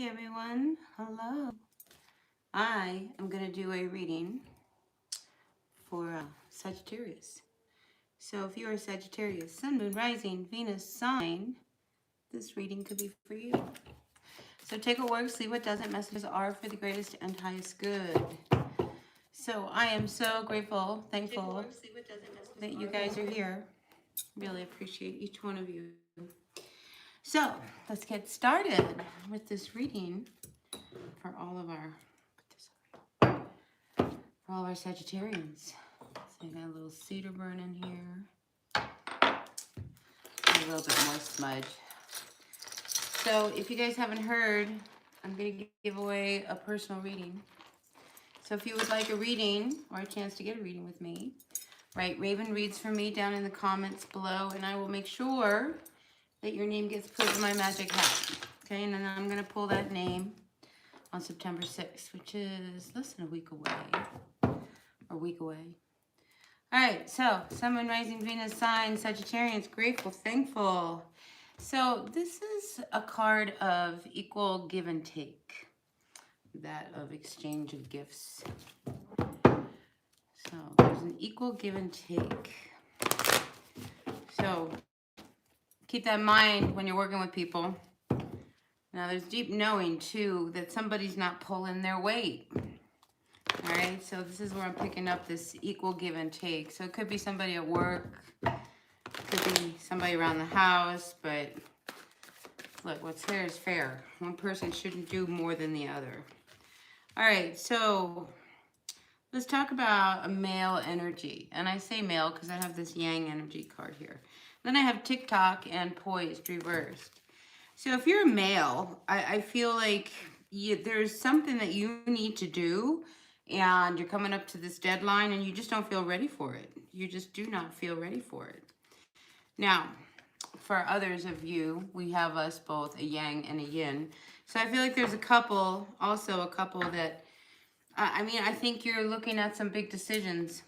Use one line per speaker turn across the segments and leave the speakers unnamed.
Hi everyone, hello. I am going to do a reading for Sagittarius. So if you are Sagittarius, Sun, Moon, Rising, Venus sign, this reading could be for you. So take what works, leave what doesn't. Messages are for the greatest and highest good. So I am so grateful, thankful that you guys are here. Really appreciate each one of you. So let's get started with this reading for all of our Sagittarians. So I got a little cedar burn in here. A little bit more smudge. So if you guys haven't heard, I'm going to give away a personal reading. So if you would like a reading or a chance to get a reading with me, write Raven Reads for me down in the comments below, and I will make sure that your name gets put in my magic hat. Okay, and then I'm going to pull that name on September 6th, which is less than a week away. Or a week away. All right, so Sun, Moon, Rising, Venus sign, Sagittarians, grateful, thankful. So this is a card of equal give and take, that of exchange of gifts. So there's an equal give and take. So keep that in mind when you're working with people. Now there's deep knowing too that somebody's not pulling their weight. All right, so this is where I'm picking up this equal give and take. So it could be somebody at work, could be somebody around the house, but look, what's fair is fair. One person shouldn't do more than the other. All right, so let's talk about a male energy. And I say male because I have this yang energy card here. Then I have TikTok and poised reversed. So if you're a male, I feel like there's something that you need to do, and you're coming up to this deadline and you just don't feel ready for it. You just do not feel ready for it. Now, for others of you, we have us both a yang and a yin. So I feel like there's a couple that, I think you're looking at some big decisions.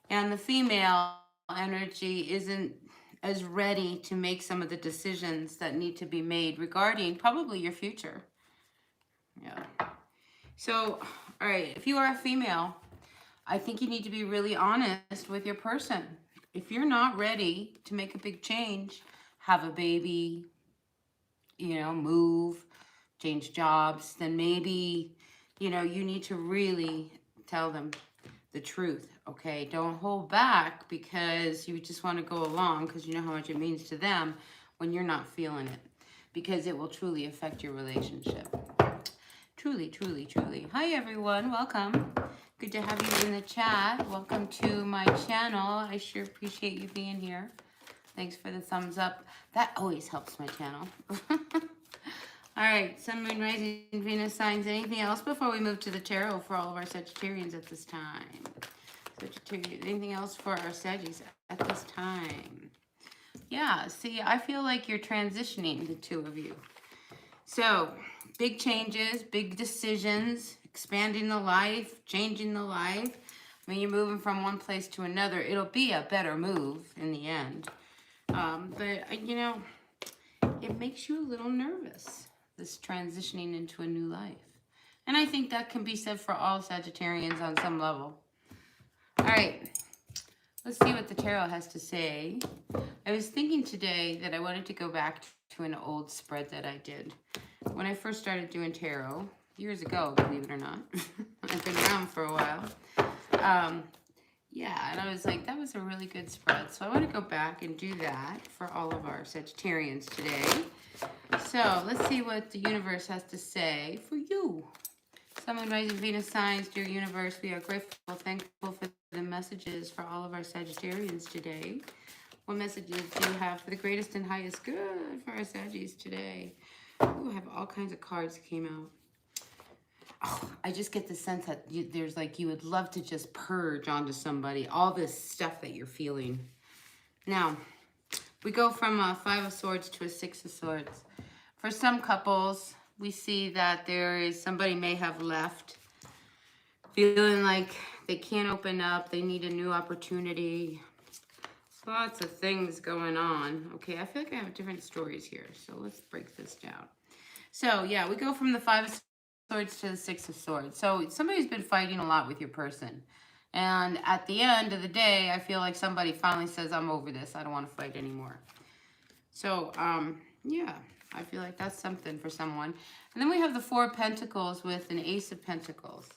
And the female energy isn't as ready to make some of the decisions that need to be made regarding probably your future. Yeah. So, all right, if you are a female, I think you need to be really honest with your person. If you're not ready to make a big change, have a baby, move, change jobs, then maybe, you need to really tell them the truth, okay? Don't hold back because you just want to go along because you know how much it means to them when you're not feeling it, because it will truly affect your relationship. Truly, truly, truly. Hi, everyone. Welcome. Good to have you in the chat. Welcome to my channel. I sure appreciate you being here. Thanks for the thumbs up. That always helps my channel. All right, Sun, Moon, Rising, Venus signs. Anything else before we move to the tarot for all of our Sagittarians at this time? Sagittarius, anything else for our Saggies at this time? Yeah, see, I feel like you're transitioning, the two of you. So, big changes, big decisions, expanding the life, changing the life. I mean, you're moving from one place to another. It'll be a better move in the end. But, it makes you a little nervous, this transitioning into a new life. And I think that can be said for all Sagittarians on some level. All right, let's see what the tarot has to say. I was thinking today that I wanted to go back to an old spread that I did when I first started doing tarot years ago, believe it or not. I've been around for a while. Yeah, and I was like, that was a really good spread. So I want to go back and do that for all of our Sagittarians today. So let's see what the universe has to say for you. Sun, Moon, Rising, Venus signs, dear universe, we are grateful, thankful for the messages for all of our Sagittarians today. What messages do you have for the greatest and highest good for our Saggies today? Ooh, I have all kinds of cards that came out. Oh, I just get the sense that there's like you would love to just purge onto somebody all this stuff that you're feeling. Now, we go from a 5 of Swords to a 6 of Swords. For some couples, we see that there is somebody may have left, feeling like they can't open up, they need a new opportunity. Lots of things going on. Okay, I feel like I have different stories here, so let's break this down. So, yeah, we go from the Five of Swords to the Six of Swords. So, somebody's been fighting a lot with your person. And at the end of the day, I feel like somebody finally says, I'm over this. I don't want to fight anymore. So, yeah, I feel like that's something for someone. And then we have the Four of Pentacles with an Ace of Pentacles.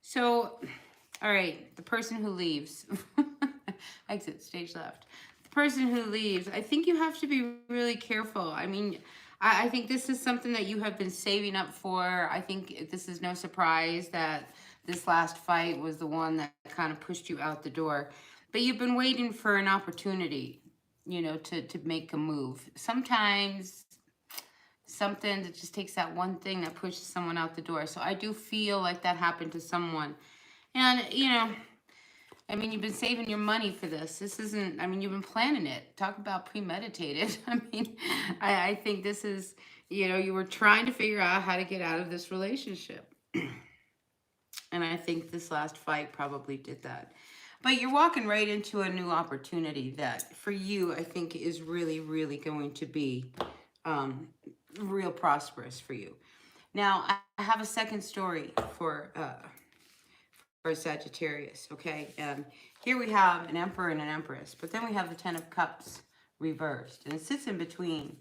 So, all right, the person who leaves. Exit stage left. The person who leaves, I think you have to be really careful. I mean, I think this is something that you have been saving up for. I think this is no surprise that this last fight was the one that kind of pushed you out the door. But you've been waiting for an opportunity, you know, to make a move. Sometimes something that just takes that one thing that pushes someone out the door. So I do feel like that happened to someone. And, you know, I mean, you've been saving your money for this. This isn't, I mean, you've been planning it. Talk about premeditated. I mean, I think this is, you know, you were trying to figure out how to get out of this relationship. And I think this last fight probably did that. But you're walking right into a new opportunity that for you, I think is really, really going to be real prosperous for you. Now, I have a second story for Sagittarius, okay? And here we have an Emperor and an Empress, but then we have the Ten of Cups reversed, and it sits in between.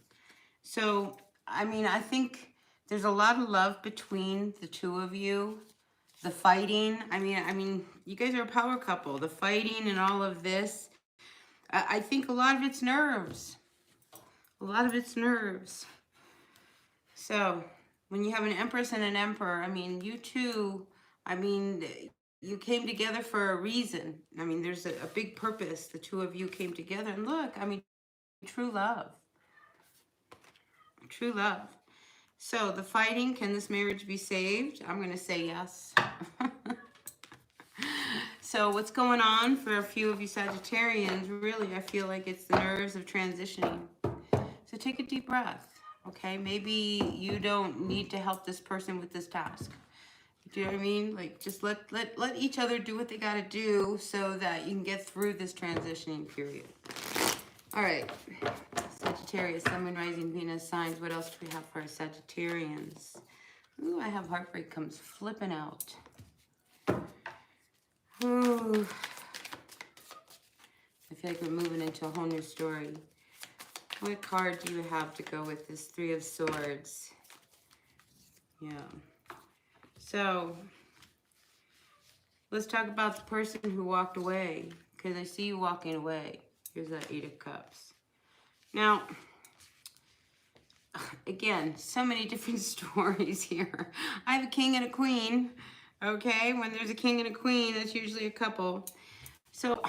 So, I mean, I think there's a lot of love between the two of you. The fighting, I mean, you guys are a power couple. The fighting and all of this, I think a lot of it's nerves. A lot of it's nerves. So, when you have an Empress and an Emperor, I mean, you two, I mean, you came together for a reason. I mean, there's a big purpose. The two of you came together. And look, I mean, true love. True love. So, the fighting, can this marriage be saved? I'm going to say yes. So, what's going on for a few of you Sagittarians? Really, I feel like it's the nerves of transitioning. So, take a deep breath. Okay, maybe you don't need to help this person with this task. Do you know what I mean? Like, just let each other do what they got to do so that you can get through this transitioning period. All right, Sagittarius, Sun, Moon, Rising, Venus signs. What else do we have for our Sagittarians? Ooh, I have heartbreak comes flipping out. Ooh. I feel like we're moving into a whole new story. What card do you have to go with this Three of Swords? Yeah. So, let's talk about the person who walked away, because I see you walking away. Here's that Eight of Cups. Now, again, so many different stories here. I have a king and a queen, okay? When there's a king and a queen, that's usually a couple. So,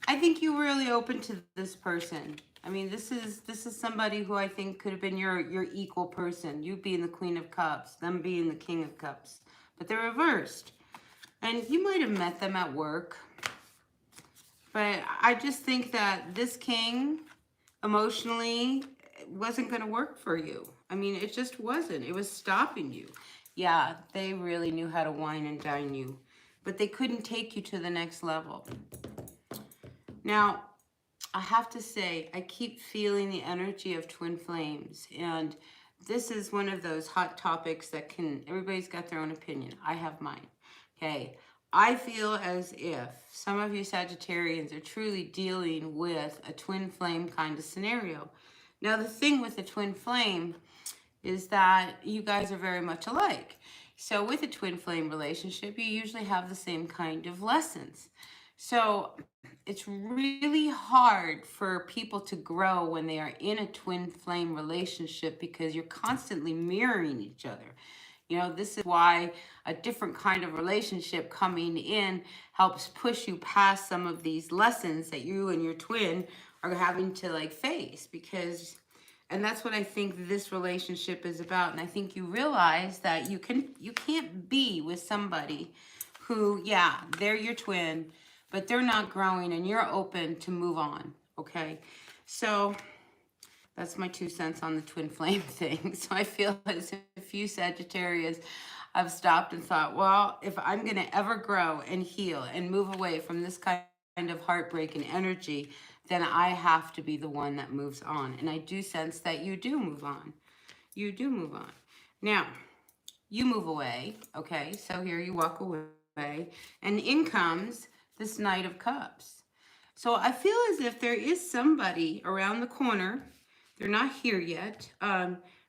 I think you were really open to this person. I mean, this is somebody who I think could have been your equal person. You being the Queen of Cups, them being the King of Cups. But they're reversed. And you might have met them at work. But I just think that this king, emotionally, wasn't going to work for you. I mean, it just wasn't. It was stopping you. Yeah, they really knew how to wine and dine you. But they couldn't take you to the next level. Now, I have to say, I keep feeling the energy of twin flames. And this is one of those hot topics that can, everybody's got their own opinion. I have mine. Okay. I feel as if some of you Sagittarians are truly dealing with a twin flame kind of scenario. Now, the thing with the twin flame is that you guys are very much alike. So with a twin flame relationship, you usually have the same kind of lessons. So it's really hard for people to grow when they are in a twin flame relationship because you're constantly mirroring each other. You know, this is why a different kind of relationship coming in helps push you past some of these lessons that you and your twin are having to like face, because, and that's what I think this relationship is about. And I think you realize that you can't be with somebody who, yeah, they're your twin, but they're not growing and you're open to move on, okay? So that's my 2 cents on the twin flame thing. So I feel as if you Sagittarius have stopped and thought, well, if I'm going to ever grow and heal and move away from this kind of heartbreak and energy, then I have to be the one that moves on. And I do sense that you do move on. you do move on. Now, you move away, okay? So here you walk away, and in comes this Knight of Cups. So I feel as if there is somebody around the corner, they're not here yet,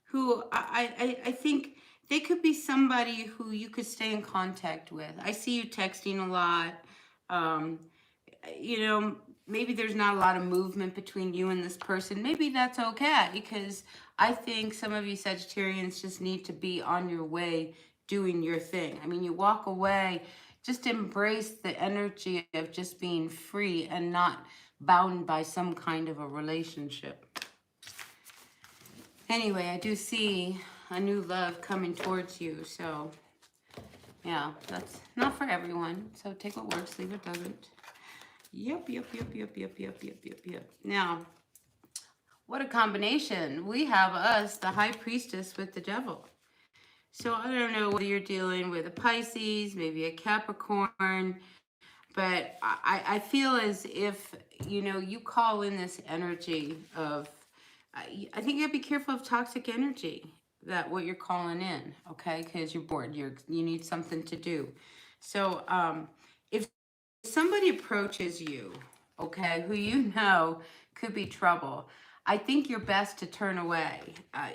who I think they could be somebody who you could stay in contact with. I see you texting a lot. Um, you know, maybe there's not a lot of movement between you and this person. Maybe that's okay, because I think some of you Sagittarians just need to be on your way doing your thing. I mean, you walk away, just embrace the energy of just being free and not bound by some kind of a relationship. Anyway, I do see a new love coming towards you, so yeah, that's not for everyone. So take what works, leave what doesn't. Yep. Now, what a combination. We have us, the High Priestess with the Devil. So I don't know whether you're dealing with a Pisces, maybe a Capricorn, but I feel as if, you know, you call in this energy of, I think you have to be careful of toxic energy, that what you're calling in, okay? Because you're bored, you need something to do. So if somebody approaches you, okay, who you know could be trouble, I think you're best to turn away.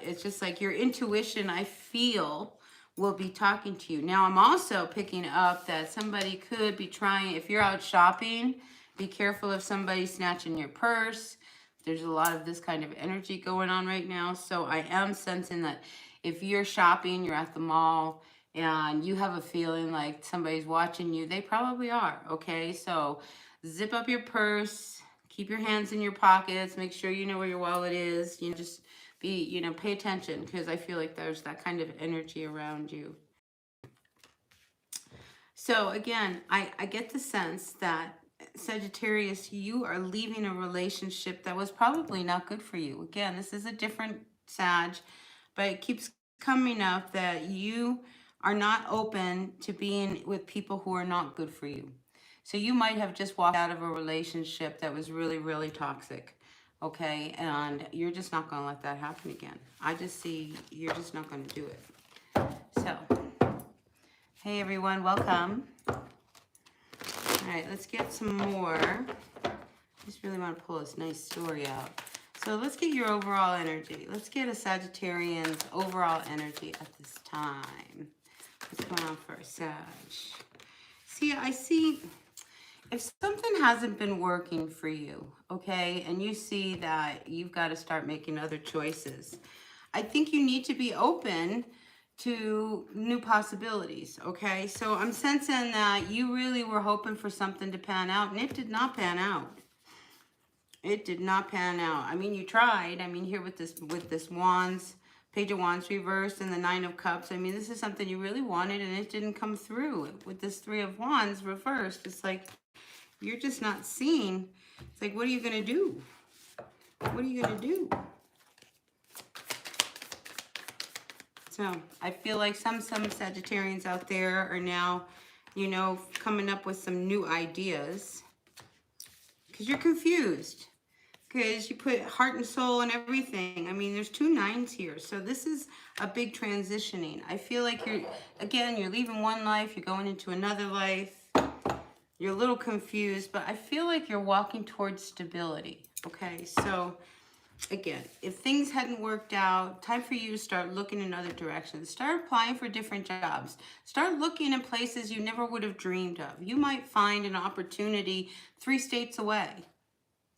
It's just like your intuition, I feel, will be talking to you. Now, I'm also picking up that somebody could be trying, if you're out shopping, be careful if somebody's snatching your purse. There's a lot of this kind of energy going on right now. So I am sensing that if you're shopping, you're at the mall, and you have a feeling like somebody's watching you, they probably are, okay? So zip up your purse, keep your hands in your pockets, make sure you know where your wallet is, you know, just be, you know, pay attention, because I feel like there's that kind of energy around you. So again, I get the sense that Sagittarius, you are leaving a relationship that was probably not good for you. Again, this is a different Sag, but it keeps coming up that you are not open to being with people who are not good for you. So you might have just walked out of a relationship that was really, really toxic, okay? And you're just not going to let that happen again. I just see you're just not going to do it. So, hey everyone, welcome. All right, let's get some more. I just really want to pull this nice story out. So let's get your overall energy. Let's get a Sagittarian's overall energy at this time. What's going on for a Sag? See, I see if something hasn't been working for you, okay, and you see that you've got to start making other choices, I think you need to be open to new possibilities, okay? So I'm sensing that you really were hoping for something to pan out, and it did not pan out. It did not pan out. I mean, you tried. I mean, here with this Wands, Page of Wands reversed, and the Nine of Cups. I mean, this is something you really wanted, and it didn't come through. With this Three of Wands reversed, it's like you're just not seeing. It's like, what are you going to do? What are you going to do? So I feel like some Sagittarians out there are now, you know, coming up with some new ideas. Because you're confused. Because you put heart and soul and everything. I mean, there's 2 9s here. So this is a big transitioning. I feel like you're leaving one life, you're going into another life. You're a little confused, but I feel like you're walking towards stability. Okay, so again, if things hadn't worked out, time for you to start looking in other directions. Start applying for different jobs. Start looking in places you never would have dreamed of. You might find an opportunity 3 states away.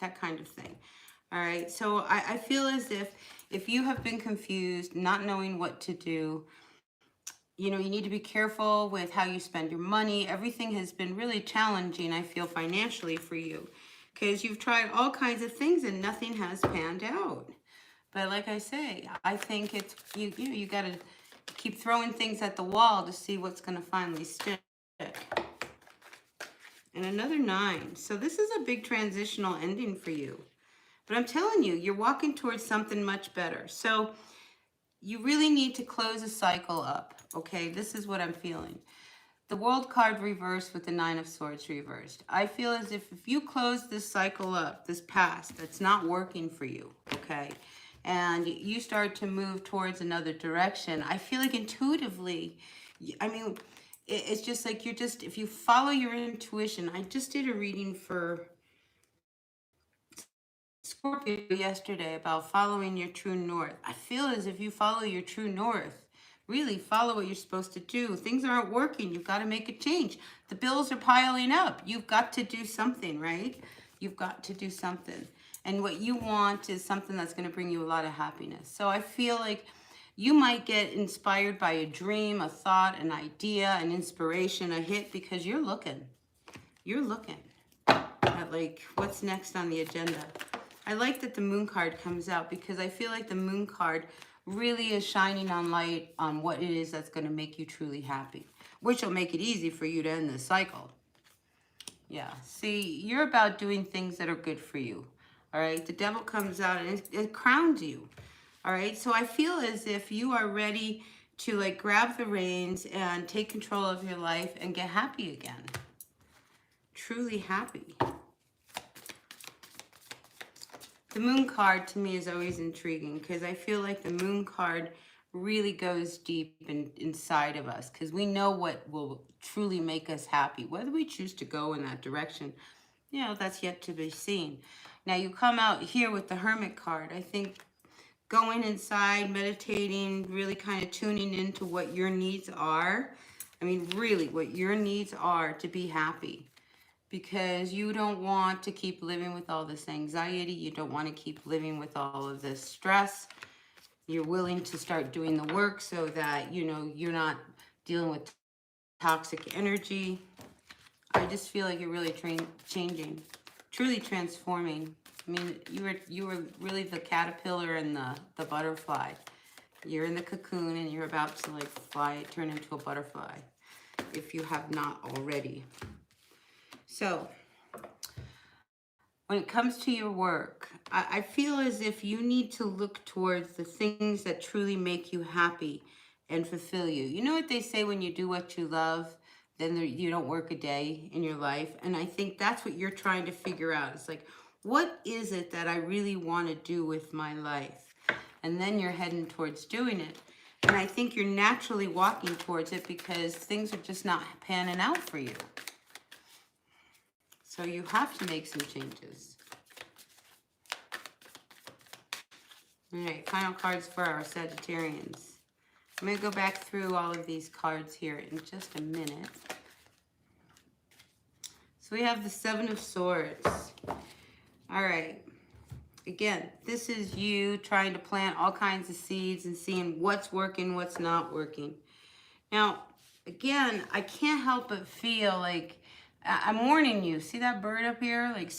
That kind of thing. All right, so I feel as if you have been confused, not knowing what to do, you know, you need to be careful with how you spend your money. Everything has been really challenging, I feel, financially for you, because you've tried all kinds of things and nothing has panned out. But like I say, I think it's, you got to keep throwing things at the wall to see what's going to finally stick. And another 9. So this is a big transitional ending for you. But I'm telling you, you're walking towards something much better. So you really need to close a cycle up, okay? This is what I'm feeling. The World card reversed with the 9 of Swords reversed. I feel as if you close this cycle up, this past, that's not working for you, okay? and you start to move towards another direction, I feel like intuitively, I mean, it's just like you're just, if you follow your intuition. I just did a reading for Scorpio yesterday about following your true north. I feel as if you follow your true north, really follow what you're supposed to do. Things aren't working. You've got to make a change. The bills are piling up. You've got to do something, right? You've got to do something. And what you want is something that's going to bring you a lot of happiness. So I feel like you might get inspired by a dream, a thought, an idea, an inspiration, a hit, because you're looking. You're looking at like what's next on the agenda. I like that the moon card comes out because I feel like the moon card really is shining on light on what it is that's going to make you truly happy, which will make it easy for you to end this cycle. Yeah, see, you're about doing things that are good for you. All right, the devil comes out and it crowns you. All right, so I feel as if you are ready to like grab the reins and take control of your life and get happy again. Truly happy. The moon card to me is always intriguing because I feel like the moon card really goes deep inside of us because we know what will truly make us happy. Whether we choose to go in that direction, you know, that's yet to be seen. Now you come out here with the Hermit card. I think going inside, meditating, really kind of tuning into what your needs are. I mean, really what your needs are to be happy. Because you don't want to keep living with all this anxiety. You don't want to keep living with all of this stress. You're willing to start doing the work so that, you know, you're not dealing with toxic energy. I just feel like you're really changing, truly transforming. I mean, you were really the caterpillar and the butterfly. You're in the cocoon and you're about to like fly, turn into a butterfly, if you have not already. So, when it comes to your work, I feel as if you need to look towards the things that truly make you happy and fulfill you. You know what they say, when you do what you love, then you don't work a day in your life. And I think that's what you're trying to figure out. It's like, what is it that I really want to do with my life? And then you're heading towards doing it. And I think you're naturally walking towards it because things are just not panning out for you. So you have to make some changes. All right, final cards for our Sagittarians. I'm going to go back through all of these cards here in just a minute. So we have the Seven of Swords. All right. Again, this is you trying to plant all kinds of seeds and seeing what's working, what's not working. Now, again, I can't help but feel like I'm warning you. See that bird up here? Like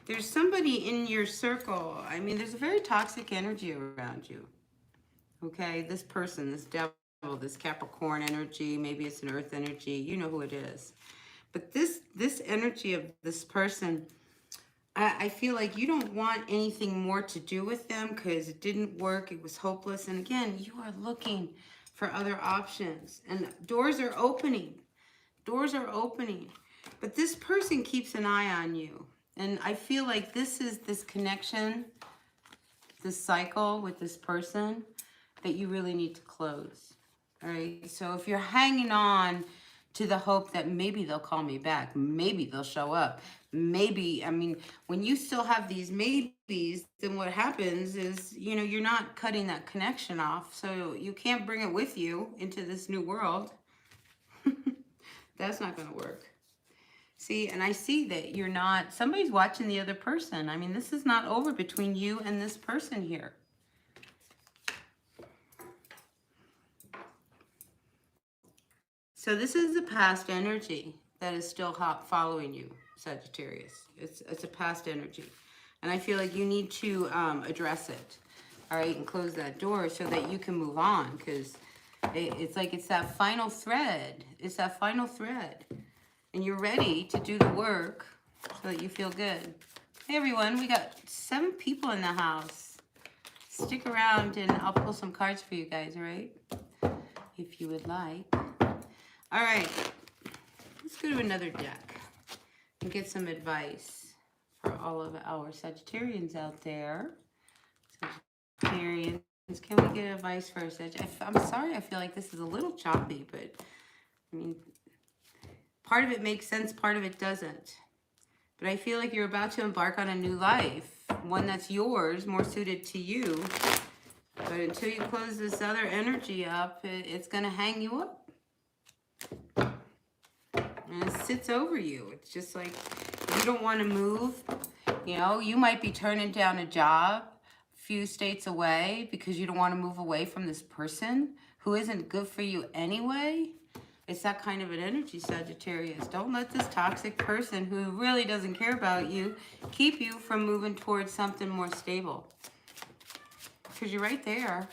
there's somebody in your circle. I mean, there's a very toxic energy around you. Okay, this person, this devil, this Capricorn energy, maybe it's an earth energy, you know who it is. But this energy of this person, I feel like you don't want anything more to do with them because it didn't work, it was hopeless. And again, you are looking for other options. And doors are opening. Doors are opening. But this person keeps an eye on you. And I feel like this is this connection, this cycle with this person that you really need to close. All right. So if you're hanging on to the hope that maybe they'll call me back, maybe they'll show up, maybe, I mean, when you still have these maybes, then what happens is, you know, you're not cutting that connection off. So you can't bring it with you into this new world. That's not going to work. See, and I see that you're not, somebody's watching the other person. I mean, this is not over between you and this person here. So this is the past energy that is still following you, Sagittarius. It's a past energy. And I feel like you need to address it, all right, and close that door so that you can move on, because it's like it's that final thread. It's that final thread. And you're ready to do the work so that you feel good. Hey, everyone, we got 7 people in the house. Stick around and I'll pull some cards for you guys, all right? If you would like. All right, let's go to another deck and get some advice for all of our Sagittarians out there. Sagittarians, can we get advice for a Sagittarius? I'm sorry, I feel like this is a little choppy, but I mean, part of it makes sense, part of it doesn't. But I feel like you're about to embark on a new life, one that's yours, more suited to you. But until you close this other energy up, it's going to hang you up. And it sits over you. It's just like you don't want to move. You know, you might be turning down a job a few states away because you don't want to move away from this person who isn't good for you anyway. It's that kind of an energy, Sagittarius. Don't let this toxic person who really doesn't care about you keep you from moving towards something more stable. Because you're right there.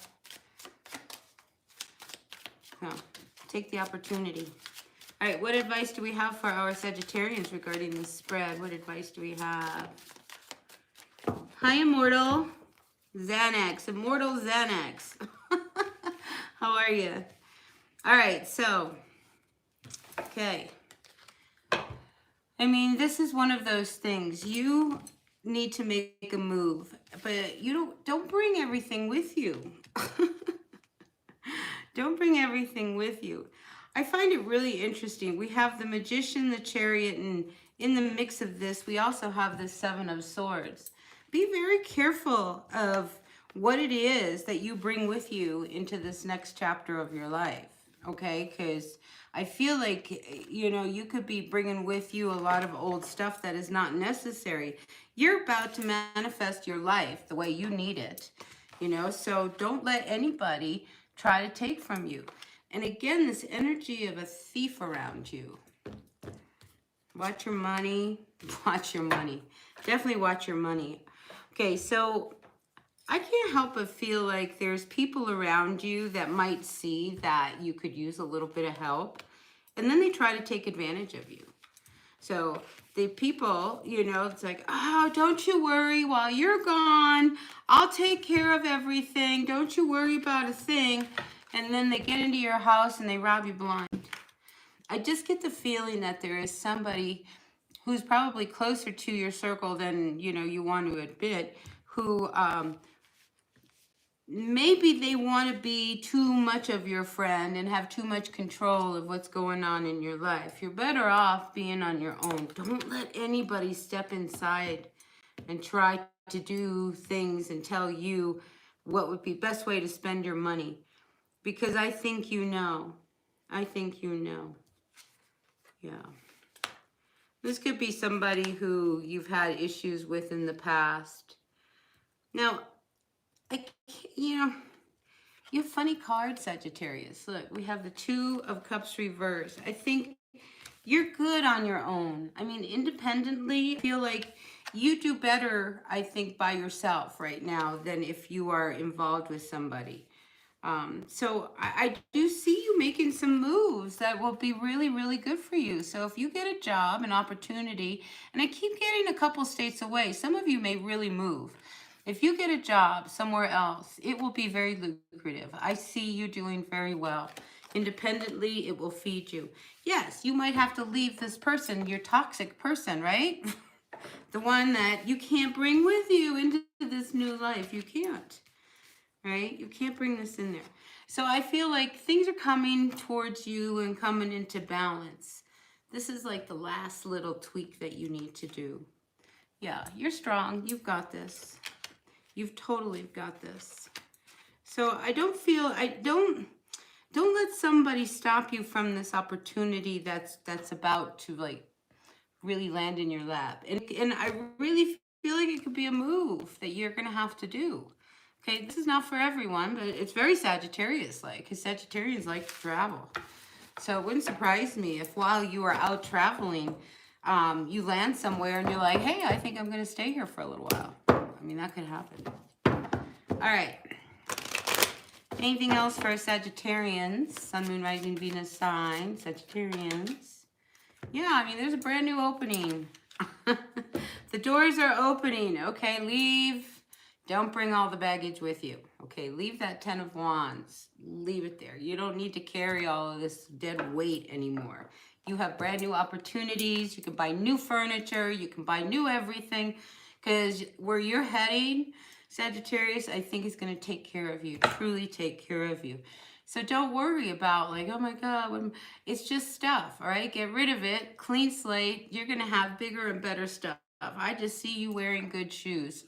No, take the opportunity. All right, what advice do we have for our Sagittarians regarding this spread? What advice do we have? Hi, Immortal. Xanax. Immortal Xanax. How are you? All right, so, okay. I mean, this is one of those things. You need to make a move, but you don't bring everything with you. Don't bring everything with you. I find it really interesting. We have the Magician, the Chariot, and in the mix of this, we also have the Seven of Swords. Be very careful of what it is that you bring with you into this next chapter of your life, okay? Because I feel like, you know, you could be bringing with you a lot of old stuff that is not necessary. You're about to manifest your life the way you need it, you know? So don't let anybody try to take from you. And again, this energy of a thief around you. Watch your money. Watch your money. Definitely watch your money. Okay, so I can't help but feel like there's people around you that might see that you could use a little bit of help, and then they try to take advantage of you. So the people, you know, it's like, oh, don't you worry, while you're gone, I'll take care of everything. Don't you worry about a thing. And then they get into your house and they rob you blind. I just get the feeling that there is somebody who's probably closer to your circle than, you know, you want to admit, who maybe they want to be too much of your friend and have too much control of what's going on in your life. You're better off being on your own. Don't let anybody step inside and try to do things and tell you what would be best way to spend your money. Because I think you know. I think you know. Yeah. This could be somebody who you've had issues with in the past. Now, you know, you have funny cards, Sagittarius. Look, we have the Two of Cups reversed. I think you're good on your own. I mean, independently, I feel like you do better, I think, by yourself right now than if you are involved with somebody. So I do see you making some moves that will be really, really good for you. So if you get a job, an opportunity, and I keep getting a couple states away, some of you may really move. If you get a job somewhere else, it will be very lucrative. I see you doing very well. Independently, it will feed you. Yes, you might have to leave this person, your toxic person, right? The one that you can't bring with you into this new life. You can't. Right? You can't bring this in there. So I feel like things are coming towards you and coming into balance. This is like the last little tweak that you need to do. Yeah, you're strong. You've got this. You've totally got this. So I don't let somebody stop you from this opportunity that's about to like really land in your lap. And I really feel like it could be a move that you're going to have to do. Okay, this is not for everyone, but it's very Sagittarius-like, because Sagittarians like to travel. So it wouldn't surprise me if while you are out traveling, you land somewhere and you're like, hey, I think I'm going to stay here for a little while. I mean, that could happen. All right. Anything else for Sagittarians? Sun, Moon, Rising, Venus sign, Sagittarians. Yeah, I mean, there's a brand new opening. The doors are opening. Okay, leave. Don't bring all the baggage with you. Okay, leave that 10 of Wands. Leave it there. You don't need to carry all of this dead weight anymore. You have brand new opportunities. You can buy new furniture. You can buy new everything. Because where you're heading, Sagittarius, I think is going to take care of you, truly take care of you. So don't worry about like, oh my God, it's just stuff, all right? Get rid of it, clean slate. You're going to have bigger and better stuff. I just see you wearing good shoes.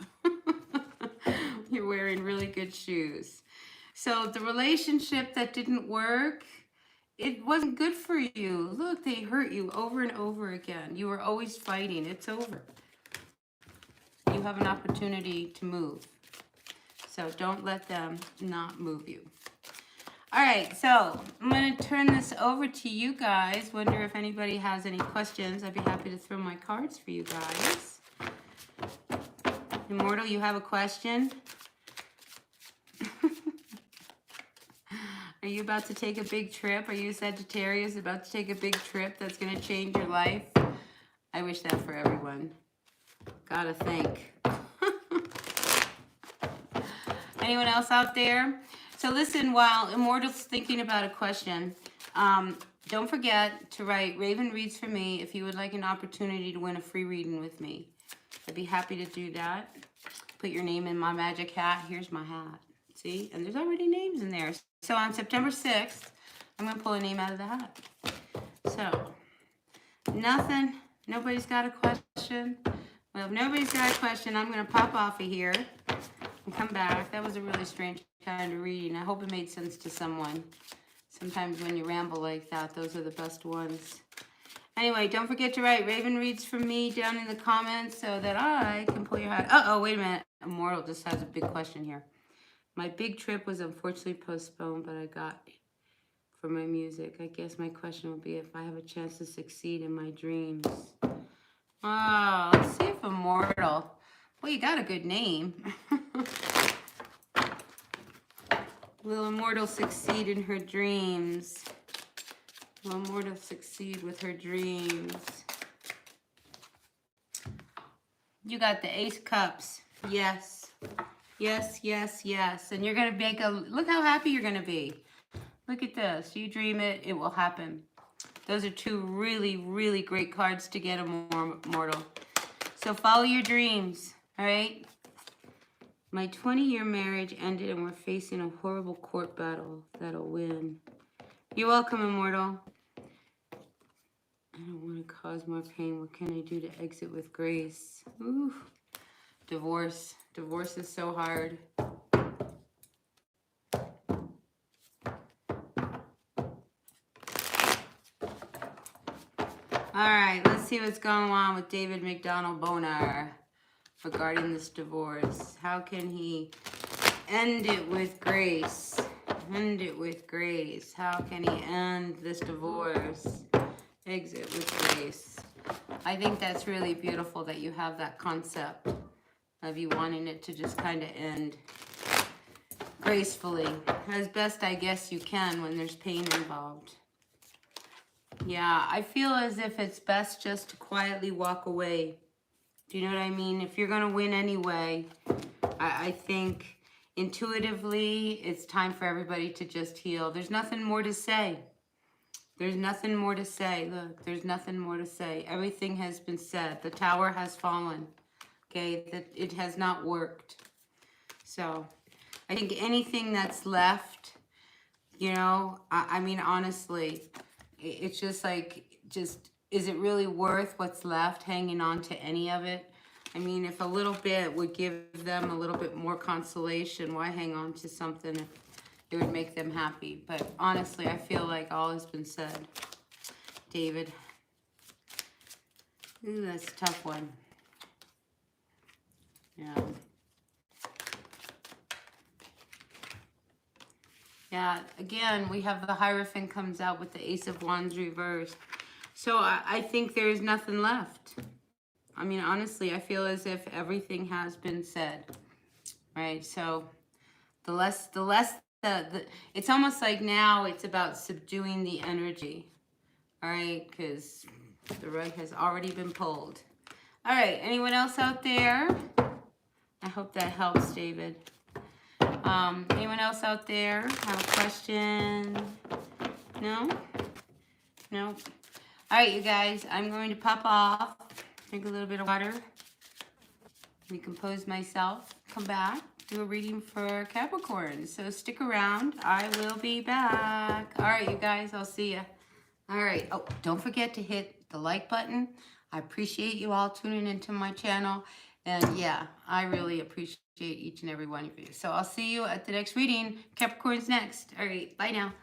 You're wearing really good shoes. So the relationship that didn't work, it wasn't good for you. Look, they hurt you over and over again. You were always fighting. It's over. You have an opportunity to move. So don't let them not move you. All right, so I'm going to turn this over to you guys. Wonder if anybody has any questions. I'd be happy to throw my cards for you guys. Immortal, you have a question? Are you about to take a big trip? Are you Sagittarius about to take a big trip that's going to change your life? I wish that for everyone. Gotta think. Anyone else out there? So listen, while Immortal's thinking about a question, don't forget to write Raven Reads for me if you would like an opportunity to win a free reading with me. I'd be happy to do that. Put your name in my magic hat. Here's my hat. See? And there's already names in there. So on September 6th, I'm going to pull a name out of the hat. So, nothing. Nobody's got a question. Well, if nobody's got a question, I'm going to pop off of here and come back. That was a really strange kind of reading. I hope it made sense to someone. Sometimes when you ramble like that, those are the best ones. Anyway, don't forget to write Raven Reads for me down in the comments so that I can pull your hat. Uh-oh, wait a minute. Immortal just has a big question here. My big trip was unfortunately postponed, but I got for my music. I guess my question will be if I have a chance to succeed in my dreams. Oh, let's see if Immortal. Well, you got a good name. Will Immortal succeed in her dreams? Will Immortal succeed with her dreams? You got the Ace of Cups. Yes. Yes, yes, yes. And you're going to make a... Look how happy you're going to be. Look at this. You dream it, it will happen. Those are two really, really great cards to get, Immortal. So follow your dreams, all right? My 20-year marriage ended and we're facing a horrible court battle that'll win. You're welcome, Immortal. I don't want to cause more pain. What can I do to exit with grace? Ooh. Divorce. Divorce is so hard. All right, let's see what's going on with David McDonald Bonar regarding this divorce. How can he end it with grace? End it with grace. How can he end this divorce? Exit with grace. I think that's really beautiful that you have that concept of you wanting it to just kind of end gracefully. As best I guess you can when there's pain involved. Yeah, I feel as if it's best just to quietly walk away. Do you know what I mean? If you're going to win anyway, I think intuitively it's time for everybody to just heal. There's nothing more to say. There's nothing more to say. Look, there's nothing more to say. Everything has been said. The tower has fallen. Okay, that it has not worked. So I think anything that's left, you know, I mean, honestly, it's just like, is it really worth what's left, hanging on to any of it? I mean, if a little bit would give them a little bit more consolation, why hang on to something if it would make them happy? But honestly, I feel like all has been said. David. Ooh, that's a tough one. Yeah. Yeah, again, we have the Hierophant comes out with the Ace of Wands reversed. So I think there's nothing left. I mean, honestly, I feel as if everything has been said, right? So it's almost like now it's about subduing the energy, all right? Because the rug has already been pulled. All right, anyone else out there? I hope that helps, David. Anyone else out there have a question? No? No? All right, you guys, I'm going to pop off, drink a little bit of water, recompose myself, come back, do a reading for Capricorn. So stick around. I will be back. All right, you guys, I'll see you. All right. Oh, don't forget to hit the like button. I appreciate you all tuning into my channel. And yeah, I really appreciate each and every one of you. So I'll see you at the next reading. Capricorn's next. All right. Bye now.